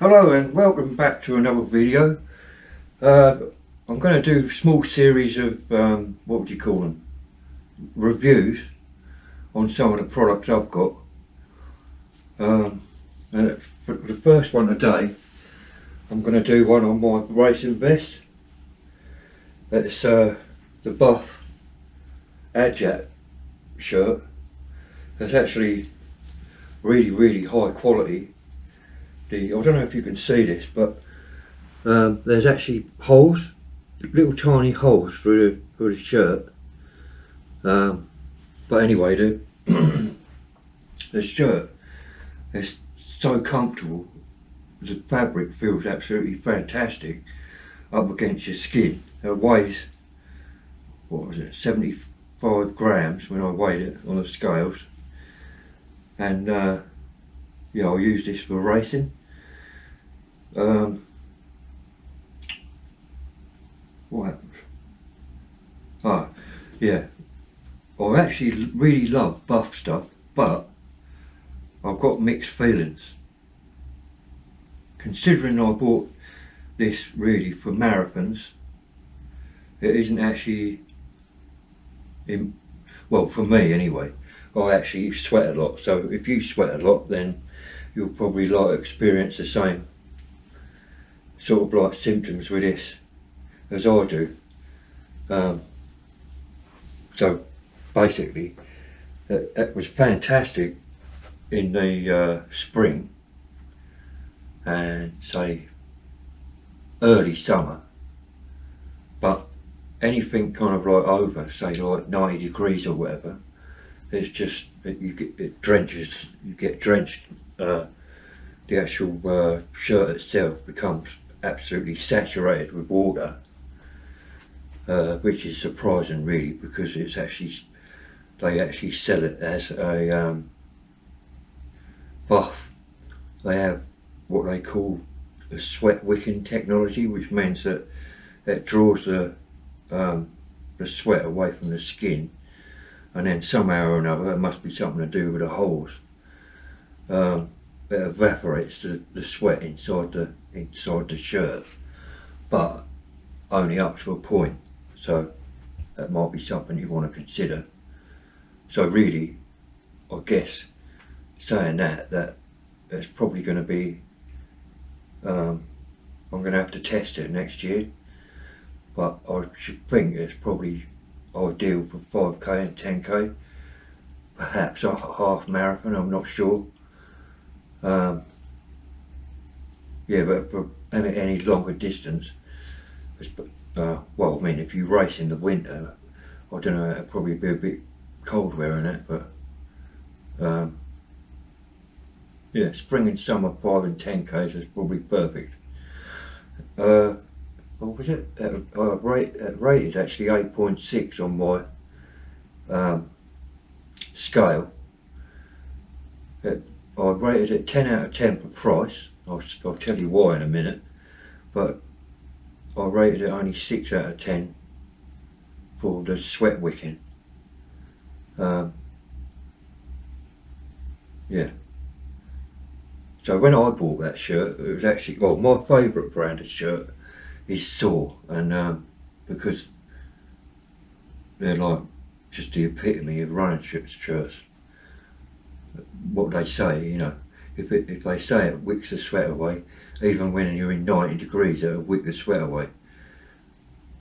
Hello and welcome back to another video. Uh, I'm going to do a small series of, what would you call them, reviews on some of the products I've got. And for the first one today, I'm going to do one on my racing vest. It's the Buff Adjat shirt. It's actually really high quality. I don't know if you can see this, but there's actually holes, little tiny holes through the shirt. But anyway, the shirt is so comfortable. The fabric feels absolutely fantastic up against your skin. It weighs, what was it, 75 grams when I weighed it on the scales. And yeah, I'll use this for racing. What happens? Ah, yeah. I actually really love buff stuff, but I've got mixed feelings. Considering I bought this really for marathons, it isn't actually, well, for me anyway, I actually sweat a lot. So if you sweat a lot, then you'll probably like experience the same sort of like symptoms with this as I do. So basically, it was fantastic in the spring and say early summer, but anything kind of like over, say like 90 degrees or whatever, it's just it drenches. You get drenched. The actual shirt itself becomes absolutely saturated with water, which is surprising really, because it's actually, they actually sell it as a buff. They have what they call the sweat wicking technology, which means that it draws the sweat away from the skin, and then somehow or another, it must be something to do with the holes, it evaporates the sweat inside the shirt, but only up to a point. So that might be something you want to consider. So really, I guess saying that it's probably going to be, I'm going to have to test it next year, but I should think it's probably ideal for 5k and 10k, perhaps a half marathon, I'm not sure. Yeah, but for any longer distance, well, I mean, if you race in the winter, I don't know, it'd probably be a bit cold wearing it, but yeah, spring and summer 5 and 10k's is probably perfect. What was it? Rated actually 8.6 on my scale. I rated it 10 out of 10 for price. I'll tell you why in a minute, but I rated it only 6 out of 10 for the sweat wicking. Yeah. So when I bought that shirt, it was actually, well, my favourite brand of shirt is Saw, and because they're like just the epitome of running shirts. What they say, you know, if they say it wicks the sweat away, even when you're in 90 degrees, it'll wick the sweat away.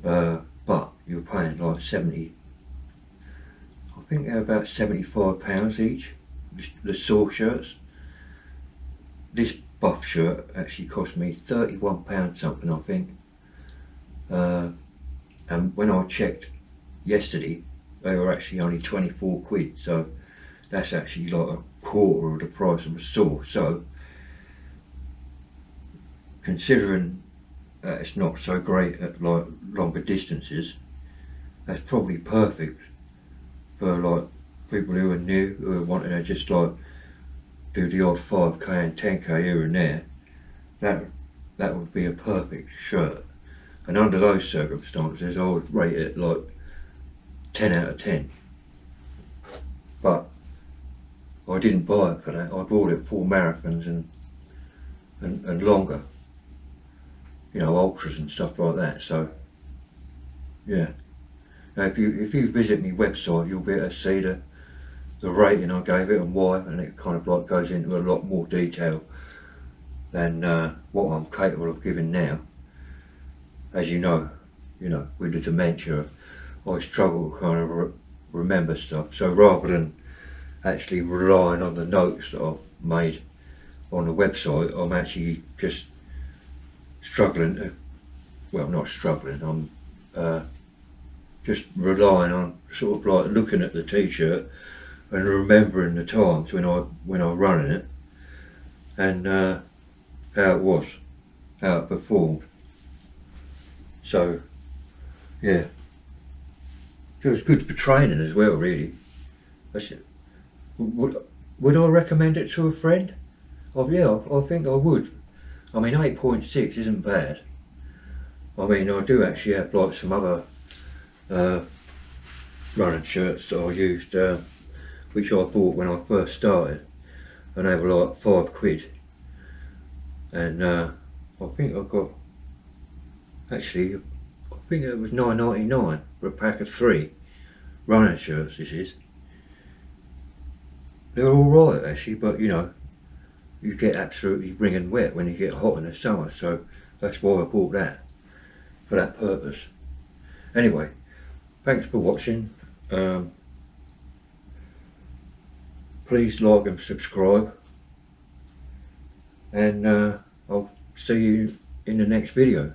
But you're paying like 70, I think they're about £75 each, the Saw shirts. This buff shirt actually cost me £31 something, I think. And when I checked yesterday, they were actually only 24 quid, so that's actually like a quarter of the price of a Saw. So considering that it's not so great at like longer distances, that's probably perfect for like people who are new, who are wanting to just like do the odd 5k and 10k here and there. That would be a perfect shirt, and under those circumstances I would rate it like 10 out of 10. But I didn't buy it for that. I bought it for marathons, and and longer, you know, ultras and stuff like that. So yeah, now if you visit my website, you'll be able to see the rating I gave it and why, and it kind of like goes into a lot more detail than what I'm capable of giving now. As you know, with the dementia, I struggle to kind of remember stuff. So rather than actually relying on the notes that I've made on the website, I'm actually just struggling to, well, not struggling, I'm just relying on sort of like looking at the t-shirt and remembering the times when I run in it, and how it was, how it performed. So yeah, it was good for training as well, really. Would I recommend it to a friend? Oh yeah, I think I would. I mean, 8.6 isn't bad. I mean, I do actually have like some other running shirts that I used, which I bought when I first started, and they were like £5. And I think I got, actually, I think it was £9.99 for a pack of 3 running shirts. This is. They're all right actually, but you know, you get absolutely wringing wet when you get hot in the summer, so that's why I bought that, for that purpose. Anyway, thanks for watching. Please like and subscribe, and I'll see you in the next video.